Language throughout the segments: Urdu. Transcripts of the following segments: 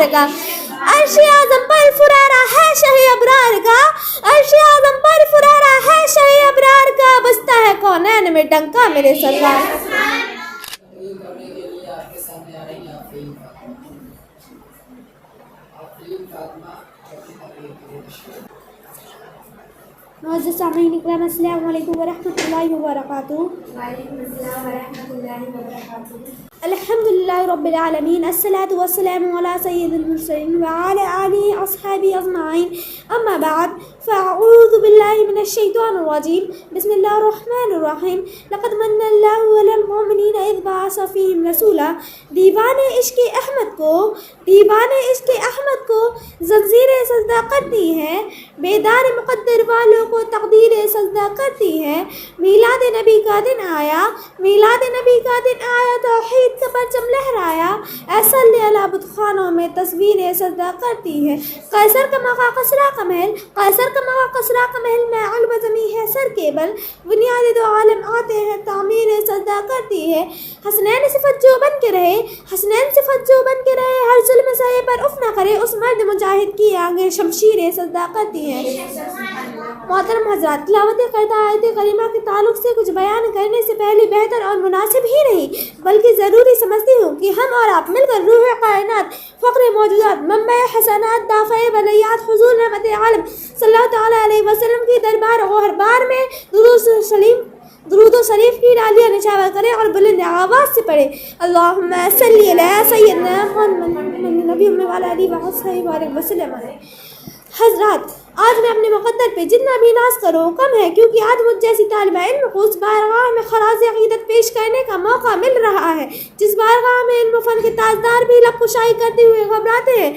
ابرار کا، عرش اعظم پر فرارا ہے شہ ابرار کا، عرش اعظم پر فرارا ہے شہ ابرار کا، بجتا ہے کونین میں ڈنکا میرے سرکار۔ معزز سامعین اکرام، السلام علیکم ورحمۃ اللہ وبرکاتہ۔ وعلیکم السلام ورحمۃ اللہ وبرکاتہ۔ الحمد للہ رب العالمین، الصلاۃ والسلام علی سید المرسلین وعلی آلہ اصحابہ اجمعین، اما بعد فاعوذ باللہ من الشیطان الرجیم، بسم اللہ الرحمن الرحیم۔ لقد من اللہ علی المؤمنین اذ بعث فیہم رسولا۔ دیوان عشق احمد کو، دیوان عشق احمد کو زنجیر سجدہ کرتی ہے، بیدار مقدر والوں کو تقدیر سجدہ کرتی ہے۔ میلاد نبی کا دن آیا، میلاد نبی کا دن آیا، توحید کا پرچم لہرایا، ایسا علی بت خانوں میں تصویر سجدہ کرتی ہے۔ قیصر کا مقا قصرہ کا محل، قیصر کا مقا قصرہ کا محل میں علم زمیں ہے سر کے بل، بنیاد دو عالم آتے ہیں تعمیر سجدہ کرتی ہے۔ حسنین صفت جو بن کے رہے، حسنین صفت جو بن کے رہے، ہر ظلم سہے پر اف نہ کرے، اس مرد مجاہد کی آگے شمشیر سجدہ کرتی ہے۔ محترم حضرات، تلاوت کردہ آیت کریمہ کے تعلق سے کچھ بیان کرنے سے پہلے بہتر اور مناسب ہی نہیں بلکہ ضروری سمجھتی ہوں کہ ہم اور آپ مل کر روح کائنات، فخر موجودات، منبع حسنات، دافع بلیات، حضور رحمت عالم صلی اللہ تعالیٰ علیہ وسلم کی دربار اور بار میں درود و شریف کی ڈالیاں نچھاور کرے اور بلند آواز سے پڑھے، اللہم صلی علی سیدنا محمد نبی وعلی آلہ وصحبہ وسلم۔ حضرات، آج میں اپنے مقدر پہ جتنا بھی ناز کروں کم ہے، کیونکہ آج مجھ جیسی طالبہ علم کو اس بارگاہ میں خراج عقیدت پیش کرنے کا موقع مل رہا ہے جس بارگاہ میں علم و فن کے تاجدار بھی لب کشائی کرتے ہوئے گھبراتے ہیں۔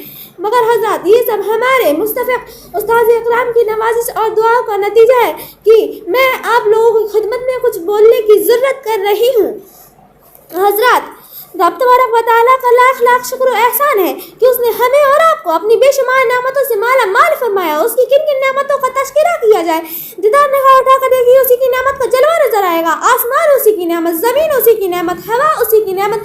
مگر حضرات، یہ سب ہمارے مستفق استاد اکرام کی نوازش اور دعاؤں کا نتیجہ ہے کہ میں آپ لوگوں کی خدمت میں کچھ بولنے کی ضرورت کر رہی ہوں۔ حضرات، رب تبارک و تعالیٰ کا لاکھ لاکھ شکر و احسان ہے کہ اس نے ہمیں اور آپ کو اپنی بے شمار نعمتوں سے مالا مال فرمایا۔ اس کی کن کن نعمتوں کا تذکرہ کیا جائے، جدار نگاہ اٹھا کر دیکھیے اسی کی نعمت کا جلوہ نظر آئے گا۔ آسمان اسی کی نعمت، زمین اسی کی نعمت، ہوا اسی کی نعمت،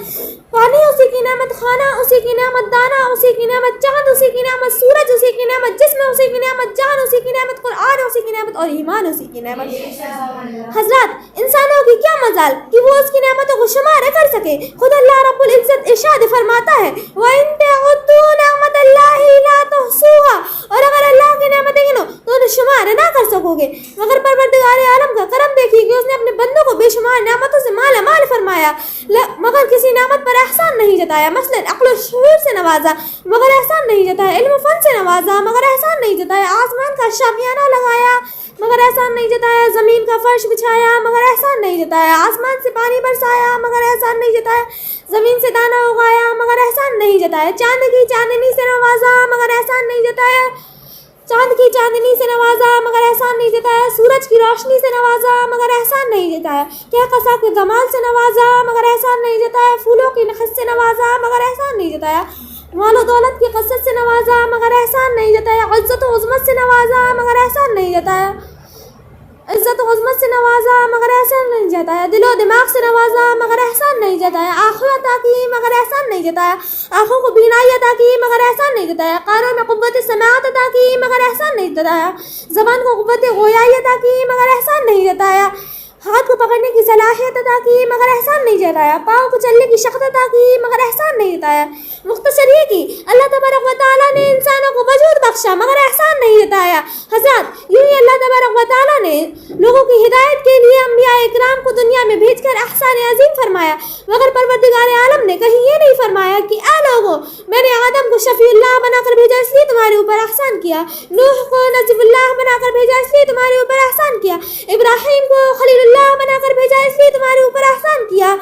پانی اسی کی نعمت، کھانا اسی کی نعمت، دانا اسی کی نعمت، چاند اسی کی نعمت، سورج اسی کی نعمت، جسم اسی کی نعمت، جان اسی کی نعمت، قرآن اسی کی نعمت اور ایمان اسی کی نعمت۔ حضرات، انسانوں کی کیا مجال کہ وہ اس کی نعمتوں کو شمار کر سکے۔ خود اللہ رب العزت ارشاد فرماتا ہے، وَإِن تَعُدُّوا نِعْمَتَ اللَّهِ لَا تُحْصُوهَا، اور اگر اللہ کی نعمتیں گنو تو انہیں شمار نہ کر سکو گے۔ مگر پروردگار عالم کا کرم دیکھیے کہ اس نے اپنے بندوں کو بے شمار نعمتوں سے مالا مال فرمایا، مگر کسی نعمت پر احسان نہیں جتایا۔ مثلا عقل و شعور سے نوازا مگر احسان نہیں جتایا، علم و فن سے نوازا مگر احسان نہیں جتایا، آسمان کا شامیانہ لگایا مگر احسان نہیں جتایا، زمین کا فرش بچھایا مگر احسان نہیں جتایا، آسمان سے پانی برسایا مگر احسان نہیں جتایا، زمین سے دانا اگایا مگر احسان نہیں جتایا، چاند کی چاندنی سے نوازا مگر احسان نہیں جتایا، چاند کی چاندنی سے نوازا مگر احسان نہیں جتایا، سورج کی روشنی سے نوازا مگر احسان نہیں جتایا، کہکشاں کے جمال سے نوازا مگر احسان نہیں جتایا، پھولوں کی نخست سے نوازا مگر احسان نہیں جتایا، مال و دولت کی قصت سے نوازا مگر احسان نہیں جتایا، عزت و عظمت سے نوازا مگر احسان نہیں جتایا، عزت و عظمت سے نوازا مگر احسان نہیں جتایا، دل و دماغ سے نوازا مگر احسان نہیں جتایا، آنکھیں عطا کی مگر احسان نہیں جتایا، آنکھوں کو بینائی عطا کی مگر احسان نہیں جتایا، کانوں میں قوت سماعت عطا کی مگر احسان نہیں جتایا، زبان کو قوت گویائی عطا کی مگر احسان نہیں جتایا، ہاتھ کو پکڑنے کی صلاحیت عطا کی مگر احسان نہیں جتایا، پاؤں کو چلنے کی شخص عطا کی مگر احسان نہیں جتایا۔ مختصر یہ کہ اللہ تبارک و تعالیٰ نے انسانوں کو وجود بخشا مگر احسان نہیں جتایا۔ حضرات، یوں ہی اللہ تبارک و تعالیٰ نے لوگوں کی ہدایت کے لیے انبیاء اکرام کو دنیا میں بھیج کر احسان عظیم فرمایا، مگر پروردگار عالم نے کہیں یہ نہیں فرمایا کہ اے لوگوں، میں نے آدم کو شفیع اللہ بنا کر بھیجا اس لیے تمہارے اوپر احسان کیا، نوح کو نجیب اللہ بنا کر بھیجا اس لیے تمہارے اوپر احسان کیا، ابراہیم کو خلیل اللہ بنا کر بھیجا اس لیے تمہارے اوپر احسان کیا،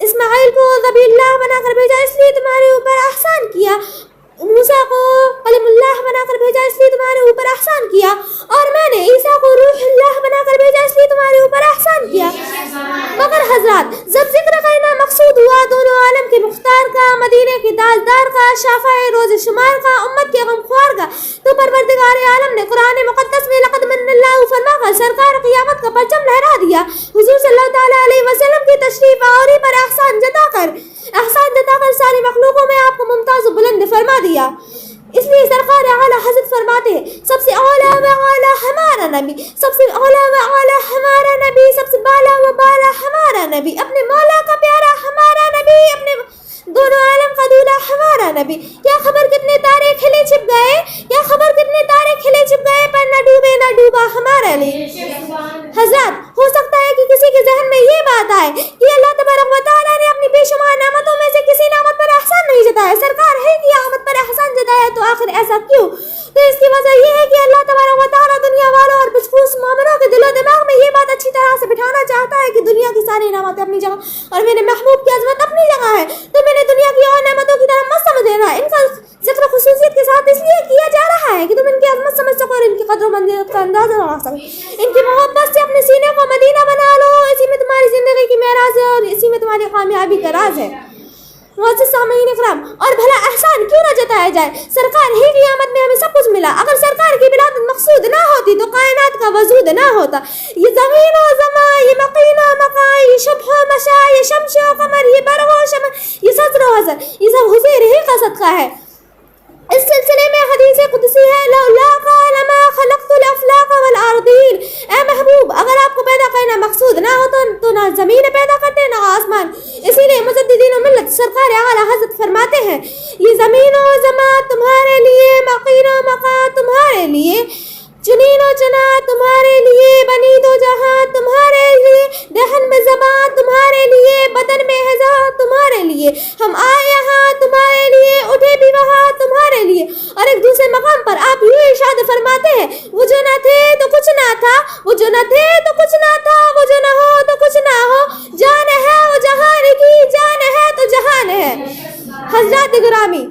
اسماعیل کو ذبیح اللہ بنا کر بھیجا اس لیے تمہارے اوپر احسان کیا، موسیٰ کو کلیم اللہ بنا کر بھیجا اس لیے تمہارے اوپر احسان کیا، اور میں نے عیسیٰ کو روح اللہ بنا کر بھیجا اس لیے تمہارے اوپر احسان کیا۔ مگر حضرات، جب ذکر کرنا مقصود ہوا دونوں عالم کے مختار کا، مدینے کے تاجدار کا، شافع روز شمار کا، امت کے غمخوار کا، تو پروردگار عالم نے قرآن مقدس میں لقد من اللہ فرما کر سرکار قیامت کا پرچم لہرا دیا۔ حضور صلی اللہ تعالیٰ علیہ وسلم کی تشریف آوری پر احسان جتا کر ساری مخلوقوں میں آپ کو ممتاز آواز بلند فرما دیا. اس لیے سرکار اعلیٰ حضرت فرماتے ہیں سب سے اولا و اعلیٰ ہمارا نبی، سب سے اولا و اعلیٰ ہمارا نبی، سب سے بالا و بالا ہمارا نبی، اپنے مولا کا پیارا ہمارا نبی، اپنے دونوں عالم کا دولہا ہمارا نبی. کیا خبر کتنے تارے کھلے چھپ گئے، کیا خبر کتنے تارے کھلے چھپ گئے، پر نہ ڈوبے نہ ڈوبا ہمارا لیے. حضرات ہو سکتا ہے کہ کسی کے ذہن میں یہ بات آئے کہ اللہ تبارک و تعالیٰ نے اپنی بے شمار نعمتوں میں سے کسی نعمت پر احسان نہیں جتایا. سرکار ہے کہ نعمت پر احسان جتایا تو آخر ایسا کیوں؟ تو اس کی وجہ یہ ہے کہ اللہ تبارک و تعالیٰ دنیا والوں اور خصوص مومنوں کے دل و دماغ میں یہ بات اچھی طرح سے بٹھانا چاہتا ہے کہ دنیا کی ساری نعمتیں اپنی جگہ اور میرے محبوب کی عظمت اپنی جگہ ہے. تو میں نے دنیا کی اور نعمتوں کی طرح مت سمجھ لینا. ان کا ذکر خصوصیت کے ساتھ اس لیے کیا جا رہا ہے کہ تم ان کی عظمت سمجھ سکو اور ان کی قدر و منزلت کا اندازہ لگا سکو. ان کی محبت سے اپنے سینے کو مدینہ بنا لو. اسی میں تمہاری زندگی کی معراج ہے اور اسی میں تمہاری کامیابی کا راز ہے. معزز سامعین اکرام، اور بھلا احسان کیوں نہ جتایا جائے؟ سرکار ہی کی آمد میں ہمیں سب کچھ ملا. اگر سرکار کی ولادت مقصود نہ ہوتی تو کائنات کا وجود نہ ہوتا. یہ زمین و زمان، یہ مقین و مقام، یہ شبح و مشاء، یہ شمس و قمر، یہ برق و شمس، یہ سطر و حضر، یہ سب حضور ہی کا صدقہ ہے. اس سلسلے میں حدیث قدسی ہے لولاک لما خلقت الافلاک والارضین. اے محبوب، اگر آپ کو پیدا کرنا مقصود نہ ہو تو نہ زمین پیدا کرتے نہ آسمان. اسی لیے مجددین و ملت سرکار اعلیٰ حضرت فرماتے ہیں یہ زمین و زمان تمہارے لیے، مقین و مقام تمہارے لیے، چنین و چنا تمہارے لیے، بنی دو جہاں تمہارے لیے، دہن میں زبان تمہارے لیے، بدن میں ہزا تمہارے لیے، ہم آئے یہاں تمہارے لیے، اٹھے بھی وہاں تمہارے لیے. اور ایک دوسرے مقام پر آپ یوں ارشاد فرماتے ہیں وہ جو نہ تھے تو کچھ نہ تھا، وہ جو نہ تھے تو کچھ نہ تھا، وہ جو نہ ہو تو کچھ نہ ہو، جان ہے وہ جہان کی، جان ہے تو جہان ہے. حضرات گرامی،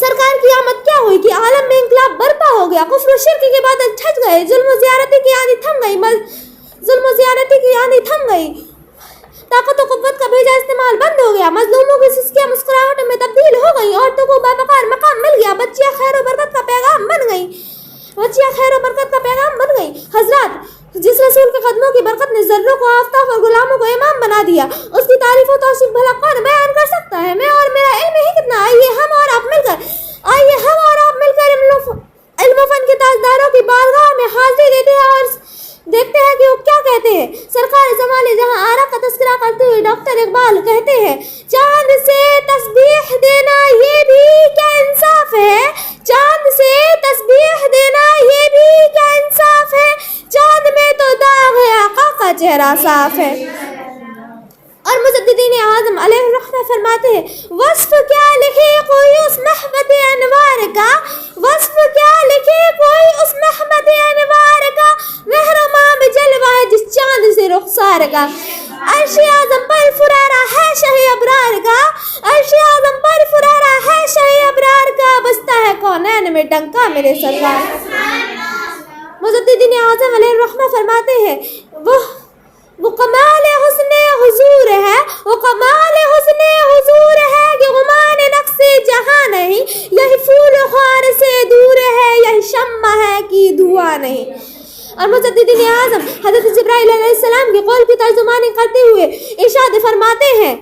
سرکار کی آمد کیا ہوئی کہ عالم میں انقلاب برپا ہو گیا. کفر و شرک کے بعد چھٹ گئے، ظلم و زیادتی کی آندھی تھم گئی، ظلم و زیادتی کی آندھی تھم گئی، طاقت و قوت کا بھیجا استعمال بند ہو گیا، مظلوموں کی سسکیاں مسکراہٹوں میں تبدیل ہو گئی، عورتوں کو باوقار مقام مل گیا، بچیاں خیر و برکت کا پیغام بن گئی، بچیاں خیر و برکت کا پیغام بن گئی. حضرات، جس رسول کے قدموں کی برکت نے ذروں کو آفتاب اور غلاموں کو امام بنا دیا، اس کی تعریف و توصیف بھلا کون بیان کر سکتا ہے؟ میں اور میرا علم ہی کتنا. آئیے ہم اور آپ مل کر علم و فن کے تاجداروں کی بارگاہ میں حاضری دیتے ہیں اور دیکھتے ہیں کہ وہ کیا کہتے ہیں. سرکار زمانے جہاں آرا کا تذکرہ کرتے ہوئے ڈاکٹر اقبال کہتے ہیں چاند سے تسبیح دینا یہ بھی کیا انصاف ہے، چاند سے تسبیح دینا یہ بھی کیا انصاف ہے، چاند میں تو داغ ہے آقا کا چہرہ صاف ہے. اور مجددین اعظم علیہ الرحمہ فرماتے ہیں وصف کیا لکھے کوئی اس محبت انوار کا، وصف کیا لکھے کوئی اس محبت انوار کا، مہرماں جلوہ ہے جس چاند سے رخسار کا، عرش اعظم پر فرارا ہے شہ ابرار کا، عرش اعظم پر فرارا ہے شہ ابرار کا، بستا ہے کونین میں ڈنکا میرے سرکار. مجددین اعظم علیہ الرحمہ فرماتے ہیں وہ کمال حسن حضور ہے، وہ کمال حسن حضور ہے کہ غمان نقص جہاں نہیں، یہی پھول خار سے دور ہے، یہی شمع ہے کہ دھواں نہیں. اور مجددین اعظم حضرت جبرائیل علیہ السلام کے قول کی ترجمانی کرتے ہوئے ارشاد فرماتے ہیں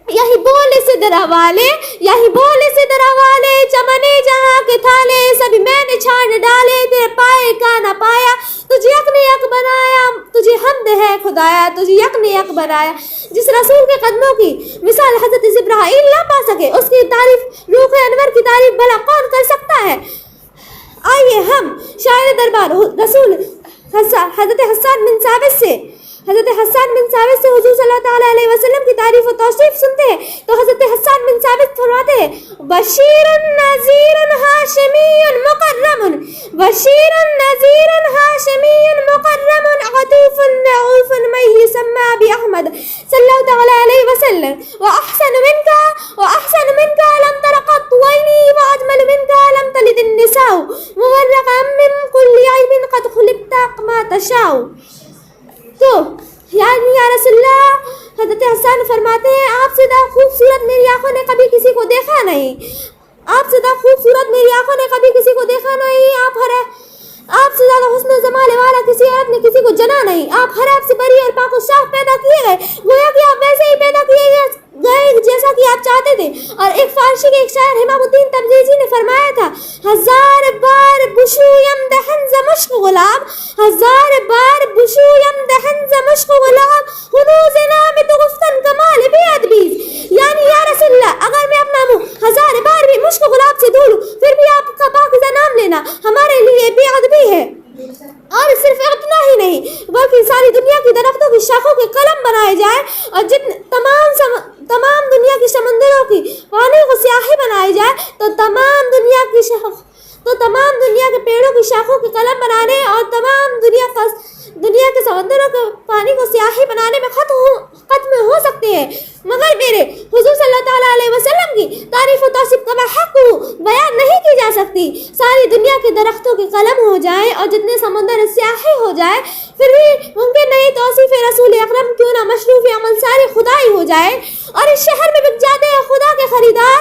یہی بول سے درا والے، یہی بول سے درا والے، چمنے جہاں کے تھالے سبھی میں نے چھان ڈالے، تیرے پائے کا نہ پایا، تجھے یک نے یک بنایا، تجھے حمد ہے خدایا، تجھے یک نے یک بنایا. جس رسول کے قدموں کی مثال حضرت جبرائیل نہ پا سکے اس کی تعریف روح انور کی تعریف بھلا کون کر سکتا ہے؟ آئیے ہم شاعر دربار رسول حضرت حسان بن ثابت سے حضور صلی اللہ تعالیٰ علیہ وسلم کی تعریف و توصیف سنتے ہیں تو حضرت حسان بن ثابت فرماتے ہیں بشیر نذیر ہاشمی مکرم، بشیر نذیر ہاشمی مکرم، عطوف رؤوف من یسمى بأحمد صلی اللہ تعالیٰ علیہ وسلم، واحسن منك لم تر قط عینی، واجمل منك لم تلد النساء، مورقا من كل عیب قد خلقت كما تشاء. تو یعنی یا رسول اللہ، حضرت حسان فرماتے ہیں آپ سے زیادہ خوبصورت میری آنکھوں نے کبھی کسی کو دیکھا نہیں، آپ سے زیادہ خوبصورت میری آنکھوں نے کبھی کسی کو دیکھا نہیں، آپ سے زیادہ حسن و جمال والا کسی عورت نے کسی کو جنا نہیں، آپ ہر آپ سے بری اور پاک و صاف پیدا کیے گئے، گویا کہ آپ ویسے ہی پیدا کیے گئے جیسا کہ آپ آپ چاہتے تھے. اور ایک فارسی کے ایک شاعر امام الدین تبریزی نے فرمایا تھا 1000 بار بشویم دهن ز مشک غلام 1000 بار بشویم دهن ز مشک غلام حدوث نام تو گفتن کمال بے ادبی. یعنی یا رسول اللہ اگر میں اپنا منہ 1000 بار بھی مشک غلاب سے دھو لوں پھر بھی آپ کا پاکیزہ نام لینا ہمارے لیے بے ادبی ہے. اور صرف اتنا ہی نہیں بلکہ ساری دنیا کی درختوں کی شاخوں کے قلم بنائے جائے اور تمام دنیا کی سمندروں کی پانی کو سیاہی بنائی جائے تو تمام دنیا کے پیڑوں کی شاخوں کے قلم بنانے اور تمام دنیا کے سمندروں کے پانی کو سیاہی بنانے میں ختم ہو سکتے ہیں مگر میرے حضور صلی اللہ تعالیٰ علیہ وسلم کی تعریف و توصیف کا حق بیان نہیں کی جا سکتی. ساری دنیا کے درختوں کے قلم ہو جائیں اور جتنے سمندر سیاہی ہو جائے پھر بھی ممکن نہیں توصیف رسول اکرم کیوں نہ مشروف عمل ساری خدائی ہو جائے. اور اس شہر میں بک جاتے ہیں خدا کے خریدار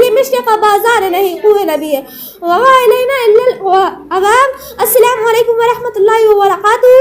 یہ مشرق کا بازار نہیں کوئے نبی ہے. السلام علیکم ورحمۃ اللہ وبرکاتہ.